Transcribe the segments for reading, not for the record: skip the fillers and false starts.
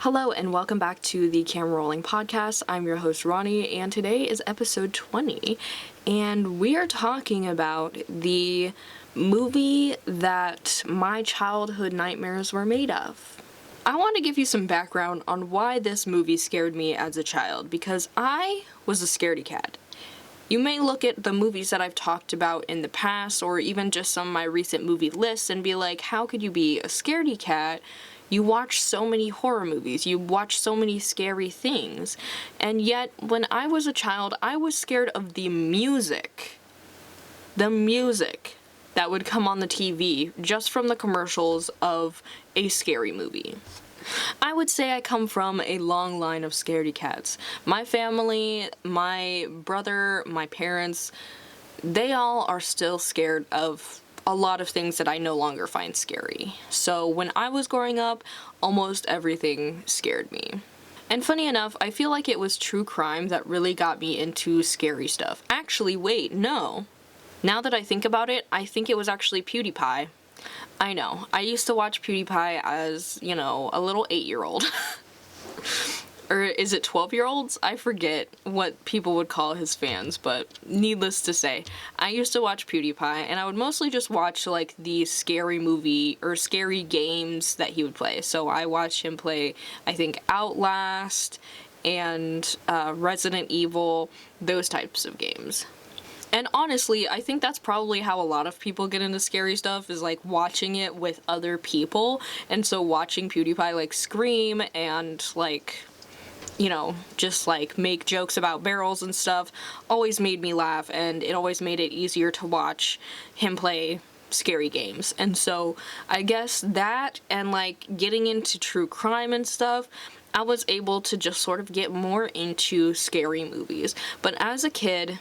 Hello and welcome back to the Camera Rolling Podcast. I'm your host Ronnie and today is episode 20 and we are talking about the movie that my childhood nightmares were made of. I want to give you some background on why this movie scared me as a child because I was a scaredy cat. You may look at the movies that I've talked about in the past or even just some of my recent movie lists and be like, how could you be a scaredy cat? You watch so many horror movies, you watch so many scary things, and yet when I was a child, I was scared of the music that would come on the TV just from the commercials of a scary movie. I would say I come from a long line of scaredy cats. My family, my brother, my parents, they all are still scared of a lot of things that I no longer find scary. So when I was growing up, almost everything scared me. And funny enough, I feel like it was true crime that really got me into scary stuff. Actually, wait, no. Now that I think about it, I think it was actually PewDiePie. I know, I used to watch PewDiePie as, a little 8-year-old. Or is it 12-year-olds? I forget what people would call his fans, but needless to say, I used to watch PewDiePie, and I would mostly just watch, the scary movie or scary games that he would play. So I watched him play, I think, Outlast and Resident Evil, those types of games. And honestly, I think that's probably how a lot of people get into scary stuff, is watching it with other people. And so watching PewDiePie scream and just make jokes about barrels and stuff always made me laugh, and it always made it easier to watch him play scary games. And so I guess that and getting into true crime and stuff, I was able to just sort of get more into scary movies. But as a kid,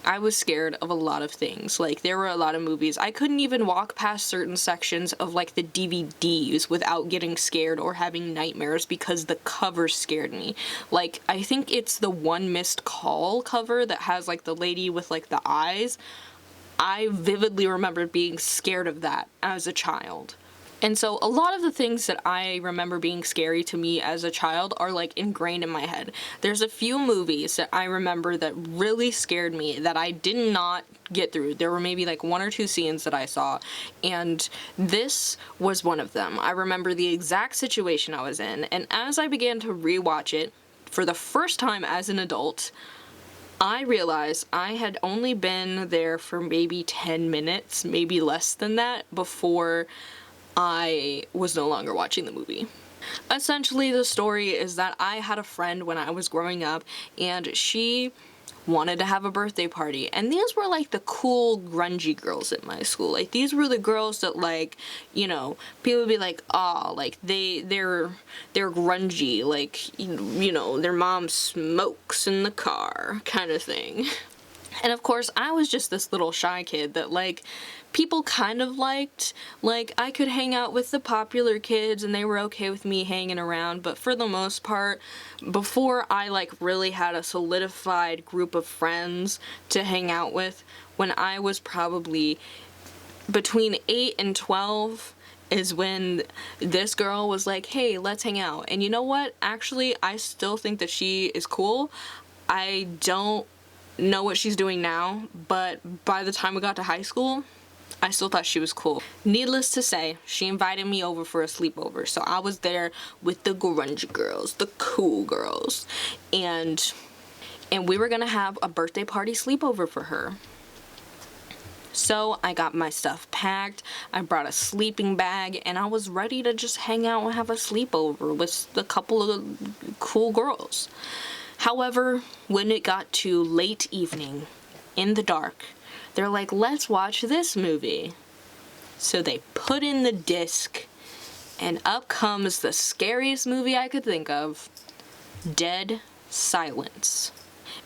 I was scared of a lot of things. There were a lot of movies. I couldn't even walk past certain sections of, the DVDs without getting scared or having nightmares because the cover scared me. I think it's the One Missed Call cover that has, the lady with, the eyes. I vividly remember being scared of that as a child. And so a lot of the things that I remember being scary to me as a child are ingrained in my head. There's a few movies that I remember that really scared me that I did not get through. There were maybe one or two scenes that I saw, and this was one of them. I remember the exact situation I was in, and as I began to rewatch it for the first time as an adult, I realized I had only been there for maybe 10 minutes, maybe less than that, before I was no longer watching the movie. Essentially, the story is that I had a friend when I was growing up, and she wanted to have a birthday party, and these were the cool grungy girls at my school. These were the girls that people would be they're grungy, their mom smokes in the car kind of thing. And of course, I was just this little shy kid that people kind of liked. I could hang out with the popular kids and they were okay with me hanging around, but for the most part, before I really had a solidified group of friends to hang out with, when I was probably between 8 and 12 is when this girl was like, hey, let's hang out. And you know what? Actually, I still think that she is cool. I don't know what she's doing now, but by the time we got to high school, I still thought she was cool. Needless to say, she invited me over for a sleepover, so I was there with the grunge girls, the cool girls, and we were gonna have a birthday party sleepover for her. So I got my stuff packed, I brought a sleeping bag, and I was ready to just hang out and have a sleepover with a couple of cool girls. However, when it got to late evening, in the dark, they're like, let's watch this movie. So they put in the disc, and up comes the scariest movie I could think of, Dead Silence.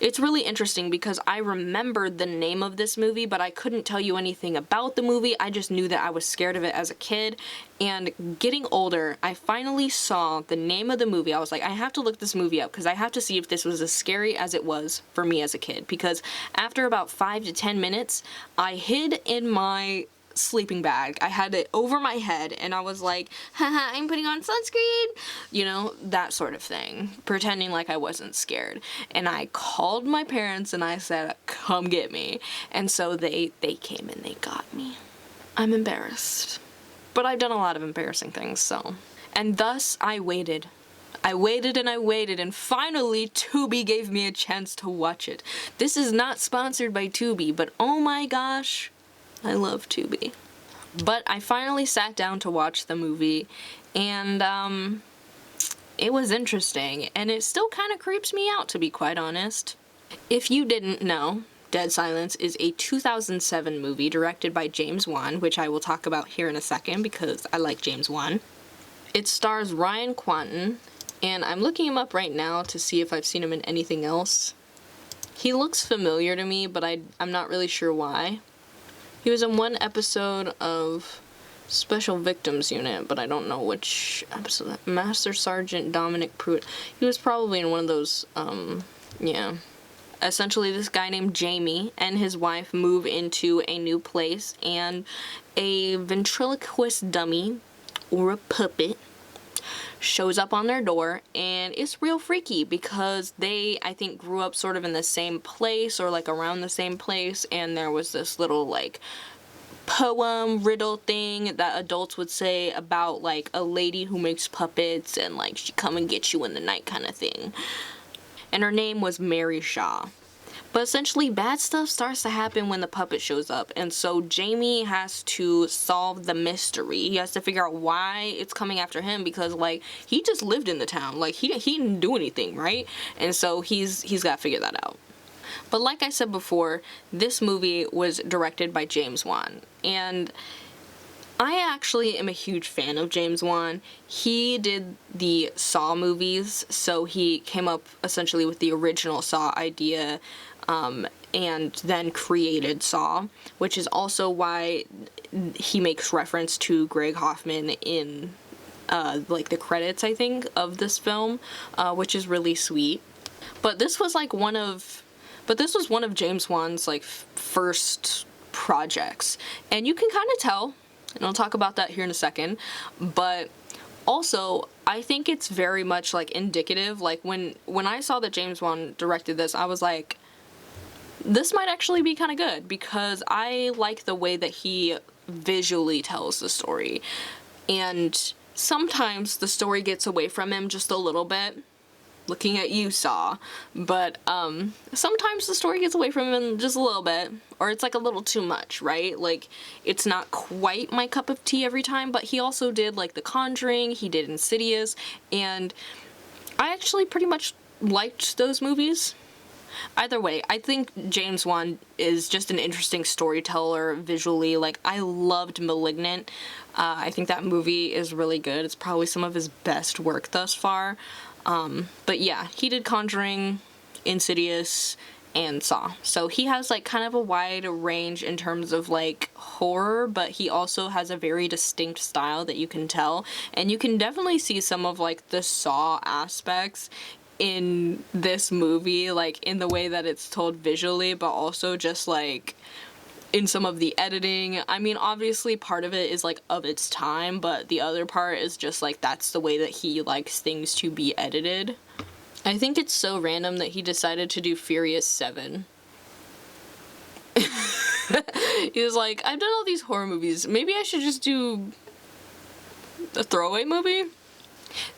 It's really interesting because I remembered the name of this movie, but I couldn't tell you anything about the movie. I just knew that I was scared of it as a kid. And getting older, I finally saw the name of the movie. I was like, I have to look this movie up because I have to see if this was as scary as it was for me as a kid. Because after about 5 to 10 minutes, I hid in my sleeping bag. I had it over my head and I was like, haha, I'm putting on sunscreen, you know, that sort of thing, pretending like I wasn't scared. And I called my parents and I said, come get me. And so they came and they got me. I'm embarrassed. But I've done a lot of embarrassing things, so. And thus, I waited. I waited and I waited, and finally Tubi gave me a chance to watch it. This is not sponsored by Tubi, but oh my gosh, I love Tubi. But I finally sat down to watch the movie, and it was interesting, and it still kind of creeps me out, to be quite honest. If you didn't know, Dead Silence is a 2007 movie directed by James Wan, which I will talk about here in a second because I like James Wan. It stars Ryan Quanten, and I'm looking him up right now to see if I've seen him in anything else. He looks familiar to me, but I'm not really sure why. He was in one episode of Special Victims Unit, but I don't know which episode. Master Sergeant Dominic Pruitt. He was probably in one of those, yeah. Essentially, this guy named Jamie and his wife move into a new place, and a ventriloquist dummy, or a puppet, shows up on their door, and it's real freaky because they, I think, grew up sort of in the same place or like around the same place, and there was this little like poem riddle thing that adults would say about like a lady who makes puppets and like she come and get you in the night kind of thing. And her name was Mary Shaw. But essentially, bad stuff starts to happen when the puppet shows up, and so Jamie has to solve the mystery. He has to figure out why it's coming after him, because, like, he just lived in the town. Like, he didn't do anything, right? And so he's got to figure that out. But like I said before, this movie was directed by James Wan, and I actually am a huge fan of James Wan. He did the Saw movies, so he came up essentially with the original Saw idea, and then created Saw, which is also why he makes reference to Greg Hoffman in like the credits, I think, of this film, which is really sweet. But this was like one of James Wan's like first projects, and you can kind of tell, and I'll talk about that here in a second. But also, I think it's very much like indicative. Like when I saw that James Wan directed this, I was like, this might actually be kind of good, because I like the way that he visually tells the story. And sometimes the story gets away from him just a little bit. Looking at you, Saw. But sometimes the story gets away from him just a little bit, or it's like a little too much, right? Like, it's not quite my cup of tea every time. But he also did like The Conjuring, he did Insidious, and I actually pretty much liked those movies. Either way, I think James Wan is just an interesting storyteller visually. Like, I loved Malignant. I think that movie is really good. It's probably some of his best work thus far. But yeah, he did Conjuring, Insidious, and Saw. So he has like kind of a wide range in terms of like horror, but he also has a very distinct style that you can tell. And you can definitely see some of like the Saw aspects in this movie, like in the way that it's told visually, but also just like in some of the editing. I mean, obviously part of it is like of its time, but the other part is just like that's the way that he likes things to be edited. I think it's so random that he decided to do Furious 7. He was like, I've done all these horror movies, maybe I should just do a throwaway movie.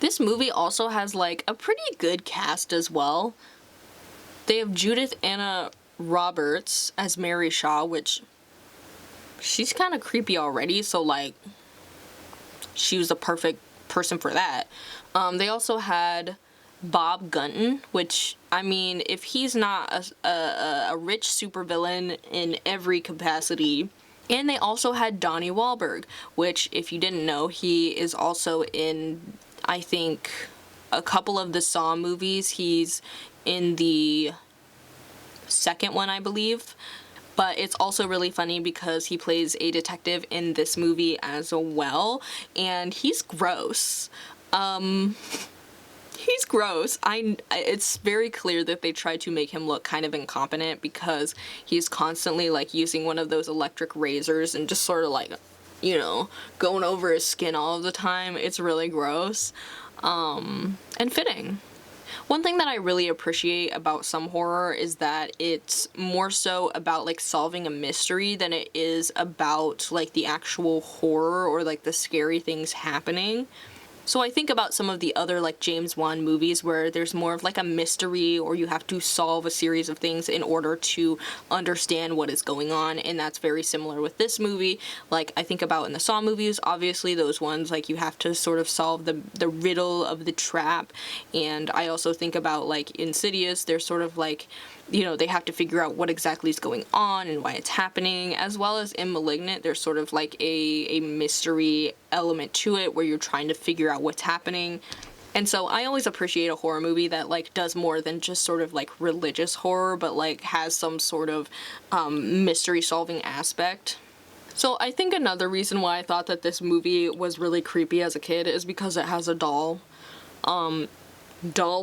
This movie also has like a pretty good cast as well. They have Judith Anna Roberts as Mary Shaw, which she's kind of creepy already, so like she was the perfect person for that. They also had Bob Gunton, which, I mean, if he's not a rich supervillain in every capacity. And they also had Donnie Wahlberg, which, if you didn't know, he is also in, I think, a couple of the Saw movies. He's in the second one, I believe. But it's also really funny because he plays a detective in this movie as well, and he's gross. He's gross. It's very clear that they tried to make him look kind of incompetent because he's constantly like using one of those electric razors and just sort of like, you know, going over his skin all the time. It's really gross. And fitting. One thing that I really appreciate about some horror is that it's more so about like solving a mystery than it is about like the actual horror or like the scary things happening. So I think about some of the other like James Wan movies where there's more of like a mystery or you have to solve a series of things in order to understand what is going on, and that's very similar with this movie. Like I think about in the Saw movies, obviously those ones like you have to sort of solve the riddle of the trap, and I also think about like Insidious, there's sort of like, you know, they have to figure out what exactly is going on and why it's happening, as well as in Malignant, there's sort of like a mystery element to it where you're trying to figure out what's happening. And so I always appreciate a horror movie that like does more than just sort of like religious horror, but like has some sort of mystery solving aspect. So I think another reason why I thought that this movie was really creepy as a kid is because it has a doll. Doll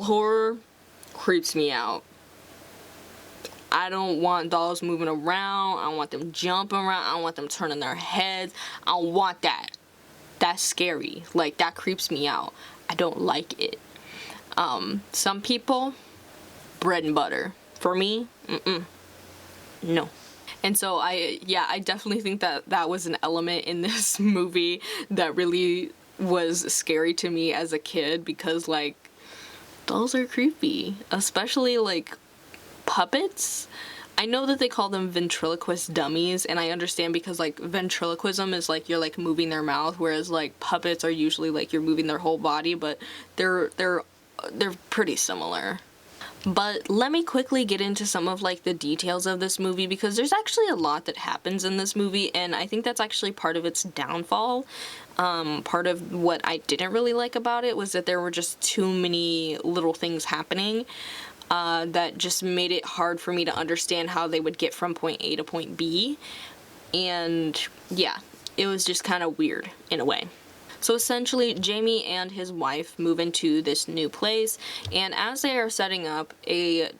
horror creeps me out. I don't want dolls moving around. I don't want them jumping around. I don't want them turning their heads. I don't want that. That's scary. Like, that creeps me out. I don't like it. Some people, bread and butter. For me, no. And so I definitely think that that was an element in this movie that really was scary to me as a kid because, like, dolls are creepy. Especially, like, puppets. I know that they call them ventriloquist dummies, and I understand because like ventriloquism is like you're like moving their mouth, whereas like puppets are usually like you're moving their whole body, but they're pretty similar. But let me quickly get into some of like the details of this movie because there's actually a lot that happens in this movie, and I think that's actually part of its downfall. Part of what I didn't really like about it was that there were just too many little things happening. That just made it hard for me to understand how they would get from point A to point B. And yeah, it was just kind of weird in a way. So essentially, Jamie and his wife move into this new place, and as they are setting up, a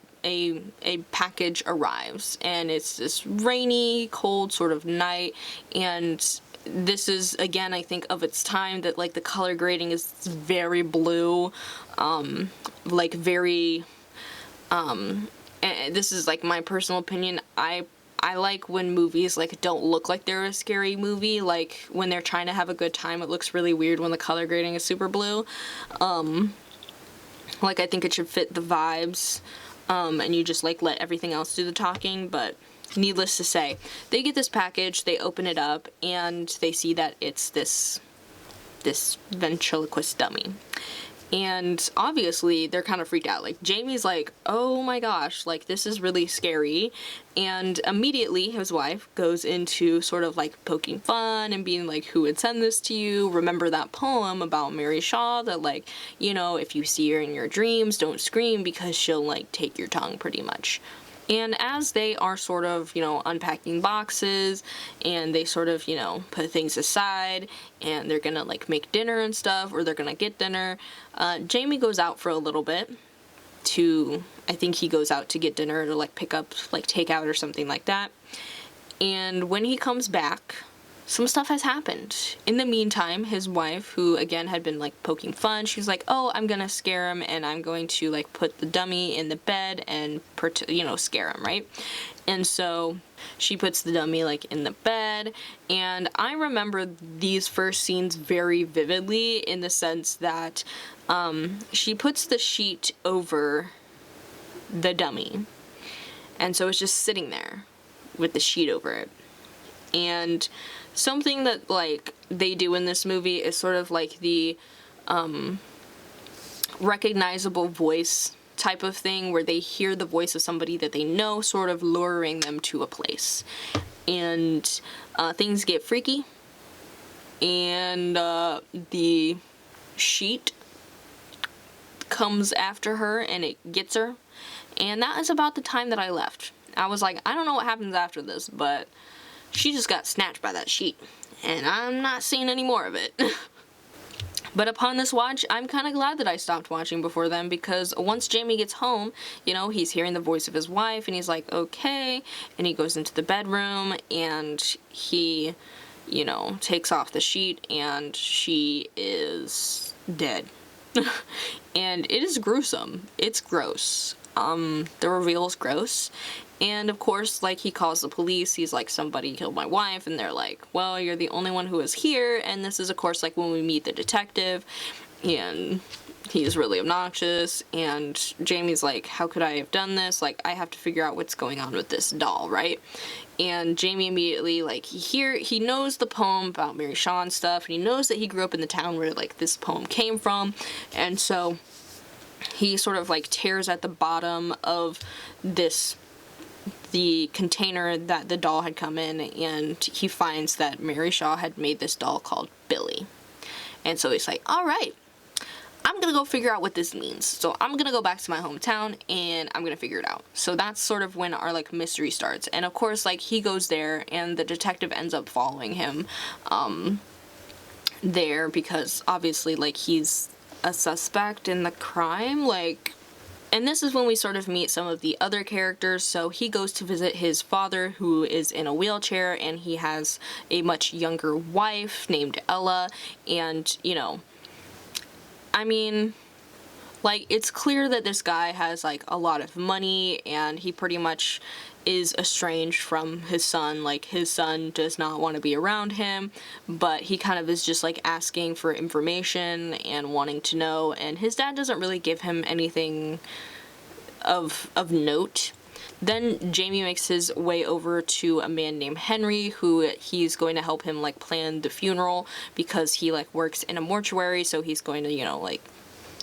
package arrives, and it's this rainy, cold sort of night, and this is, again, I think of its time that like the color grading is very blue, like very... and this is like my personal opinion, I like when movies like don't look like they're a scary movie. Like when they're trying to have a good time, it looks really weird when the color grading is super blue. Like I think it should fit the vibes, and you just like let everything else do the talking. But needless to say, they get this package, they open it up, and they see that it's this ventriloquist dummy. And obviously they're kind of freaked out. Like Jamie's like, oh my gosh, like this is really scary. And immediately his wife goes into sort of like poking fun and being like, who would send this to you? Remember that poem about Mary Shaw that like, you know, if you see her in your dreams, don't scream because she'll like take your tongue pretty much. And as they are sort of, you know, unpacking boxes and they sort of, you know, put things aside and they're gonna like make dinner and stuff, or they're gonna get dinner, Jamie goes out for a little bit I think he goes out to get dinner to like pick up like takeout or something like that. And when he comes back, some stuff has happened. In the meantime, his wife, who again had been like poking fun, she's like, oh, I'm gonna scare him and I'm going to like put the dummy in the bed and scare him, right? And so she puts the dummy like in the bed, and I remember these first scenes very vividly in the sense that she puts the sheet over the dummy, and so it's just sitting there with the sheet over it. And something that like they do in this movie is sort of like the recognizable voice type of thing, where they hear the voice of somebody that they know, sort of luring them to a place. And things get freaky, and the sheet comes after her and it gets her. And that is about the time that I left. I was like, I don't know what happens after this, but she just got snatched by that sheet, and I'm not seeing any more of it. But upon this watch, I'm kind of glad that I stopped watching before then, because once Jamie gets home, you know, he's hearing the voice of his wife and he's like, okay, and he goes into the bedroom and he, you know, takes off the sheet and she is dead. And it is gruesome. It's gross. The reveal is gross. And of course, like, he calls the police. He's like, somebody killed my wife. And they're like, well, you're the only one who is here. And this is, of course, like, when we meet the detective. And he's really obnoxious. And Jamie's like, how could I have done this? Like, I have to figure out what's going on with this doll, right? And Jamie immediately, like, he knows the poem about Mary Shaw and stuff. And he knows that he grew up in the town where, like, this poem came from. And so he sort of, like, tears at the bottom of the container that the doll had come in, and he finds that Mary Shaw had made this doll called Billy. And so he's like, all right, I'm gonna go figure out what this means. So I'm gonna go back to my hometown and I'm gonna figure it out. So that's sort of when our, like, mystery starts. And of course, like, he goes there and the detective ends up following him there, because obviously, like, he's a suspect in the crime, like. And this is when we sort of meet some of the other characters. So he goes to visit his father, who is in a wheelchair, and he has a much younger wife named Ella. And, you know, I mean, like, it's clear that this guy has, like, a lot of money, and he pretty much is estranged from his son. Like, his son does not want to be around him, but he kind of is just, like, asking for information and wanting to know, and his dad doesn't really give him anything of note. Then Jamie makes his way over to a man named Henry, who he's going to help him, like, plan the funeral, because he, like, works in a mortuary, so he's going to, you know, like,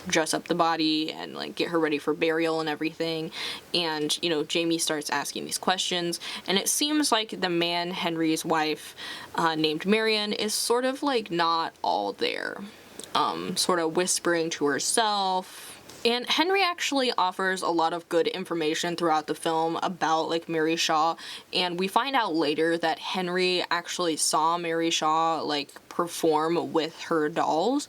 dress up the body and, like, get her ready for burial and everything. And, you know, Jamie starts asking these questions, and it seems like the man, Henry's wife, named Marion, is sort of, like, not all there, sort of whispering to herself. And Henry actually offers a lot of good information throughout the film about, like, Mary Shaw, and we find out later that Henry actually saw Mary Shaw, like, perform with her dolls.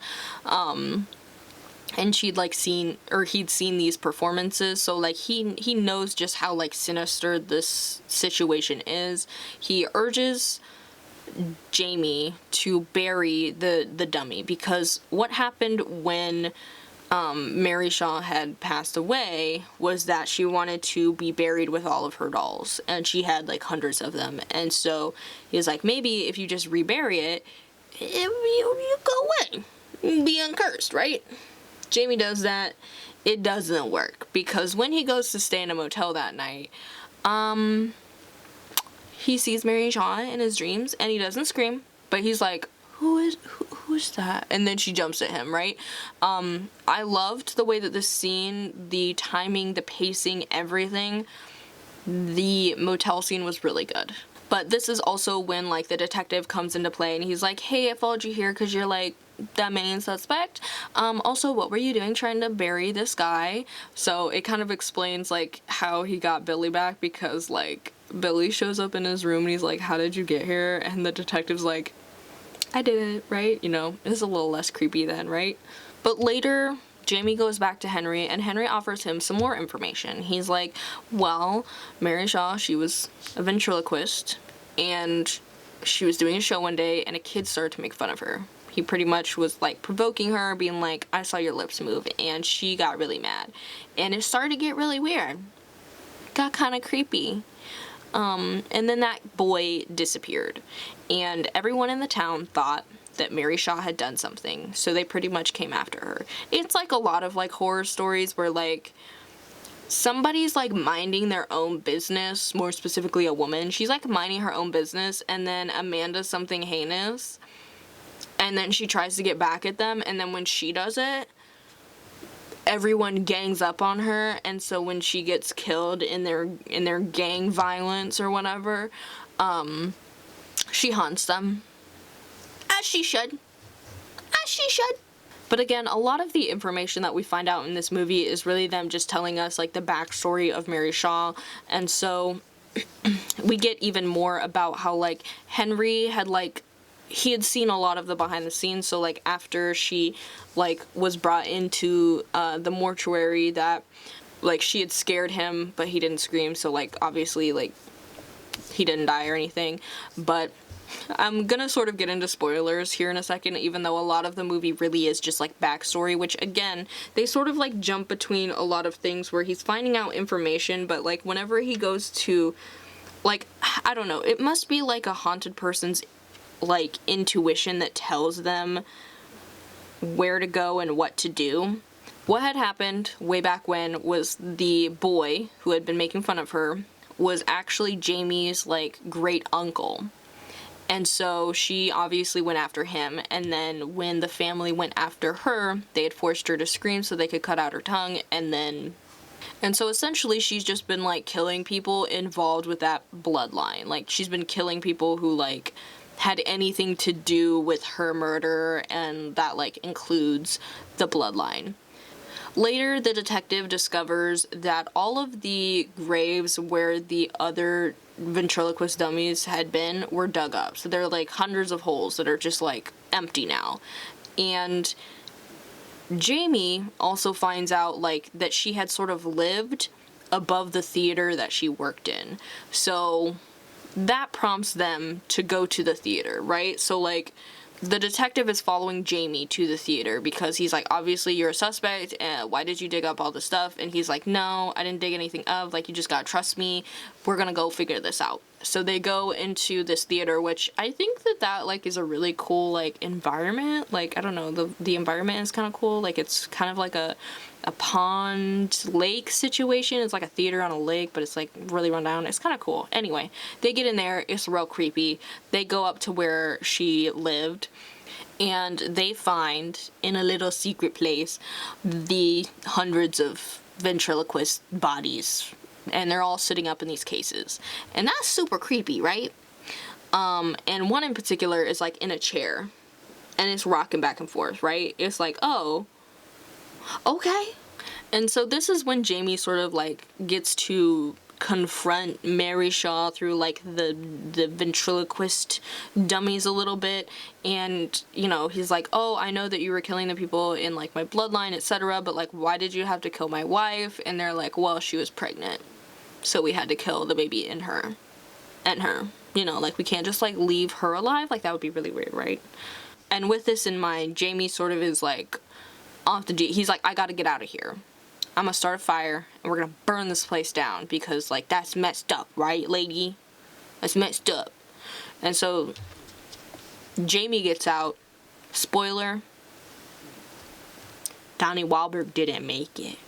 And she'd, like, he'd seen these performances, so, like, he knows just how, like, sinister this situation is. He urges Jamie to bury the dummy, because what happened when Mary Shaw had passed away was that she wanted to be buried with all of her dolls, and she had, like, hundreds of them. And so he was like, maybe if you just rebury it, you go away, be uncursed, right? Jamie does that. It doesn't work, because when he goes to stay in a motel that night, he sees Mary Shaw in his dreams, and he doesn't scream, but he's like, who's that? And then she jumps at him, right? I loved the way that this scene, the timing, the pacing, everything, the motel scene was really good. But this is also when, like, the detective comes into play, and he's like, hey, I followed you here because you're, like, the main suspect. Also, what were you doing trying to bury this guy? So it kind of explains, like, how he got Billy back, because, like, Billy shows up in his room and he's like, how did you get here? And the detective's like, I did it, right? You know, it's a little less creepy then, right? But later, Jamie goes back to Henry, and Henry offers him some more information. He's like, well, Mary Shaw, she was a ventriloquist, and she was doing a show one day, and a kid started to make fun of her. He pretty much was, like, provoking her, being like, I saw your lips move, and she got really mad. And it started to get really weird. Got kind of creepy. And then that boy disappeared, and everyone in the town thought that Mary Shaw had done something, so they pretty much came after her. It's like a lot of, like, horror stories where, like, somebody's, like, minding their own business, more specifically a woman. She's, like, minding her own business, and then a man does something heinous, and then she tries to get back at them, and then when she does it, everyone gangs up on her, and so when she gets killed in their gang violence or whatever, she haunts them. As she should. As she should. But again, a lot of the information that we find out in this movie is really them just telling us, like, the backstory of Mary Shaw, and so we get even more about how, like, Henry had, like, he had seen a lot of the behind the scenes. So like after she like was brought into the mortuary, that like she had scared him, but he didn't scream, so like obviously like he didn't die or anything. But I'm gonna sort of get into spoilers here in a second, even though a lot of the movie really is just like backstory, which again, they sort of like jump between a lot of things where he's finding out information, but like whenever he goes to, like, I don't know, it must be like a haunted person's like intuition that tells them where to go and what to do. What had happened way back when was the boy who had been making fun of her was actually Jamie's like great uncle. And so she obviously went after him, and then when the family went after her, they had forced her to scream so they could cut out her tongue, and so essentially she's just been like killing people involved with that bloodline. Like she's been killing people who like had anything to do with her murder, and that like includes the bloodline. Later, the detective discovers that all of the graves where the other ventriloquist dummies had been were dug up. So there are like hundreds of holes that are just like empty now. And Jamie also finds out like that she had sort of lived above the theater that she worked in. So that prompts them to go to the theater, right? So like the detective is following Jamie to the theater because he's like, obviously you're a suspect, and why did you dig up all this stuff? And he's like, no, I didn't dig anything up, like you just gotta trust me, we're gonna go figure this out. So they go into this theater, which I think that like is a really cool like environment. Like I don't know, the environment is kind of cool. Like it's kind of like a pond lake situation. It's like a theater on a lake, but it's like really run down. It's kind of cool. Anyway, they get in there, it's real creepy. They go up to where she lived, and they find in a little secret place the hundreds of ventriloquist bodies, and they're all sitting up in these cases, and that's super creepy, right? And one in particular is like in a chair, and it's rocking back and forth, right? It's like, oh, okay. And so this is when Jamie sort of like gets to confront Mary Shaw through like the ventriloquist dummies a little bit, and you know, he's like, oh, I know that you were killing the people in like my bloodline, etc., but like why did you have to kill my wife? And they're like, well, she was pregnant, so we had to kill the baby in her and her, you know, like we can't just like leave her alive, like that would be really weird, right? And with this in mind, Jamie sort of is like off the he's like, I gotta get out of here. I'm gonna start a fire, and we're gonna burn this place down, because, like, that's messed up, right, lady? That's messed up. And so, Jamie gets out. Spoiler, Donnie Wahlberg didn't make it.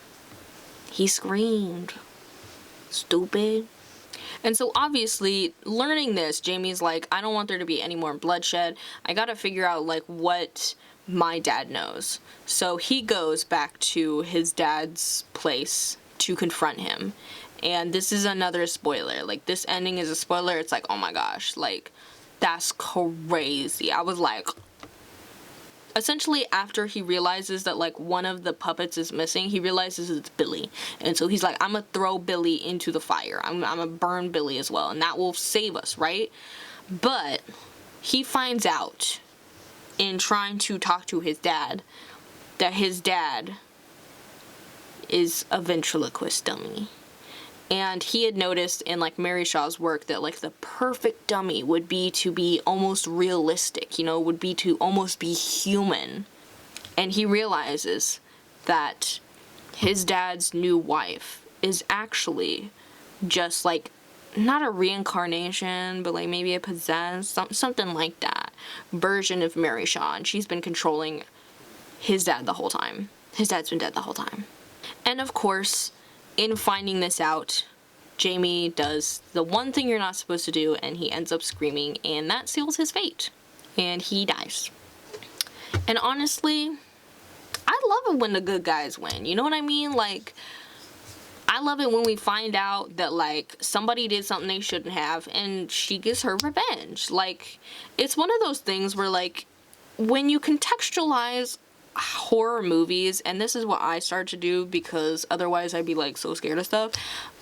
He screamed. Stupid. And so, obviously, learning this, Jamie's like, I don't want there to be any more bloodshed. I gotta figure out, like, what my dad knows. So he goes back to his dad's place to confront him. And this is another spoiler. Like, this ending is a spoiler. It's like, oh my gosh, like, that's crazy. I was like, essentially after he realizes that like one of the puppets is missing, he realizes it's Billy. And so he's like, I'm gonna throw Billy into the fire. I'm gonna burn Billy as well, and that will save us, right? But he finds out in trying to talk to his dad that his dad is a ventriloquist dummy. And he had noticed in like Mary Shaw's work that like the perfect dummy would be to be almost realistic, you know, would be to almost be human. And he realizes that his dad's new wife is actually just like not a reincarnation, but like maybe a possessed, something like that version of Mary Shaw, and she's been controlling his dad the whole time. His dad's been dead the whole time. And of course, in finding this out, Jamie does the one thing you're not supposed to do, and he ends up screaming, and that seals his fate, and he dies. And honestly, I love it when the good guys win, you know what I mean? Like, I love it when we find out that, like, somebody did something they shouldn't have, and she gets her revenge. Like, it's one of those things where, like, when you contextualize horror movies, and this is what I started to do because otherwise I'd be, like, so scared of stuff,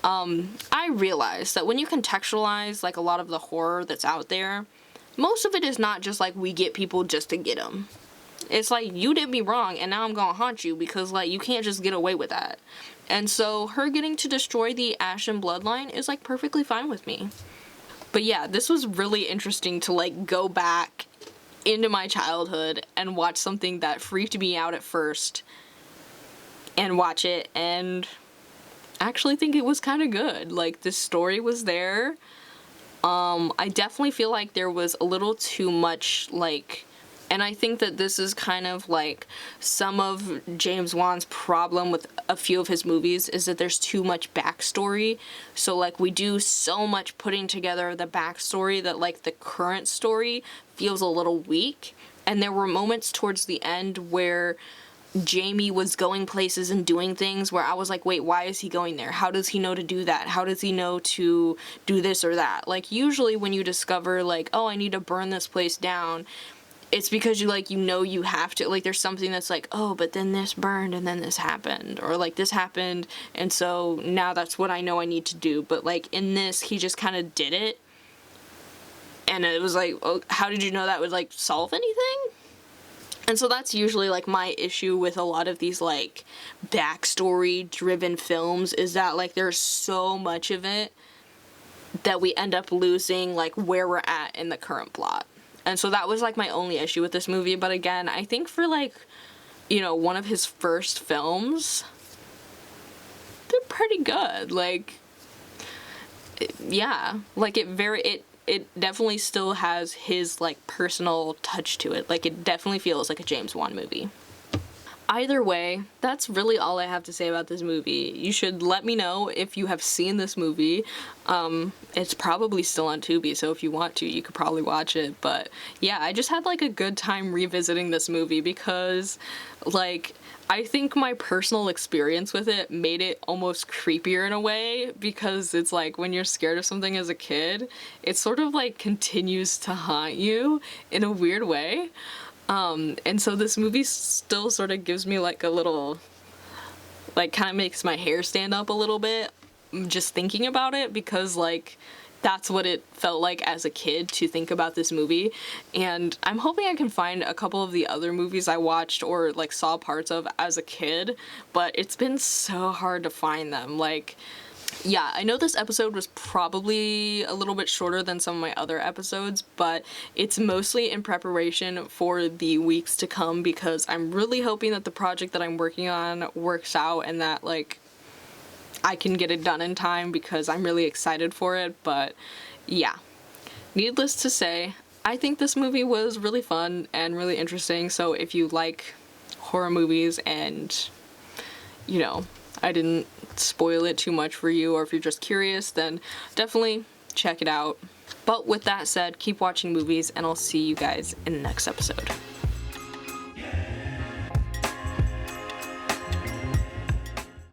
I realized that when you contextualize, like, a lot of the horror that's out there, most of it is not just like we get people just to get them. It's like, you did me wrong and now I'm gonna haunt you, because like you can't just get away with that. And so her getting to destroy the Ashen bloodline is like perfectly fine with me. But yeah, this was really interesting to like go back into my childhood and watch something that freaked me out at first and watch it and actually think it was kind of good. Like, the story was there. I definitely feel like there was a little too much, like, and I think that this is kind of like some of James Wan's problem with a few of his movies, is that there's too much backstory. So like, we do so much putting together the backstory that like the current story feels a little weak. And there were moments towards the end where Jamie was going places and doing things where I was like, wait, why is he going there? How does he know to do that? How does he know to do this or that? Like, usually when you discover like, oh, I need to burn this place down, it's because you like, you know, you have to, like, there's something that's like, oh, but then this burned and then this happened, or like this happened and so now that's what I know I need to do. But like in this, he just kind of did it, and it was like, oh, how did you know that would like solve anything? And so that's usually like my issue with a lot of these like backstory driven films, is that like there's so much of it that we end up losing like where we're at in the current plot. And so that was like my only issue with this movie. But again, I think for like, you know, one of his first films, they're pretty good. Like, yeah, like it definitely still has his like personal touch to it. Like, it definitely feels like a James Wan movie. Either way, that's really all I have to say about this movie. You should let me know if you have seen this movie. It's probably still on Tubi, so if you want to, you could probably watch it. But yeah, I just had like a good time revisiting this movie because, like, I think my personal experience with it made it almost creepier in a way, because it's like when you're scared of something as a kid, it sort of like continues to haunt you in a weird way. And so this movie still sort of gives me like a little, like, kind of makes my hair stand up a little bit just thinking about it, because like that's what it felt like as a kid to think about this movie. And I'm hoping I can find a couple of the other movies I watched or like saw parts of as a kid, but it's been so hard to find them. Like, yeah, I know this episode was probably a little bit shorter than some of my other episodes, but it's mostly in preparation for the weeks to come, because I'm really hoping that the project that I'm working on works out and that like I can get it done in time, because I'm really excited for it. But yeah, needless to say, I think this movie was really fun and really interesting. So if you like horror movies and, you know, I didn't spoil it too much for you, or if you're just curious, then definitely check it out. But with that said, keep watching movies, and I'll see you guys in the next episode.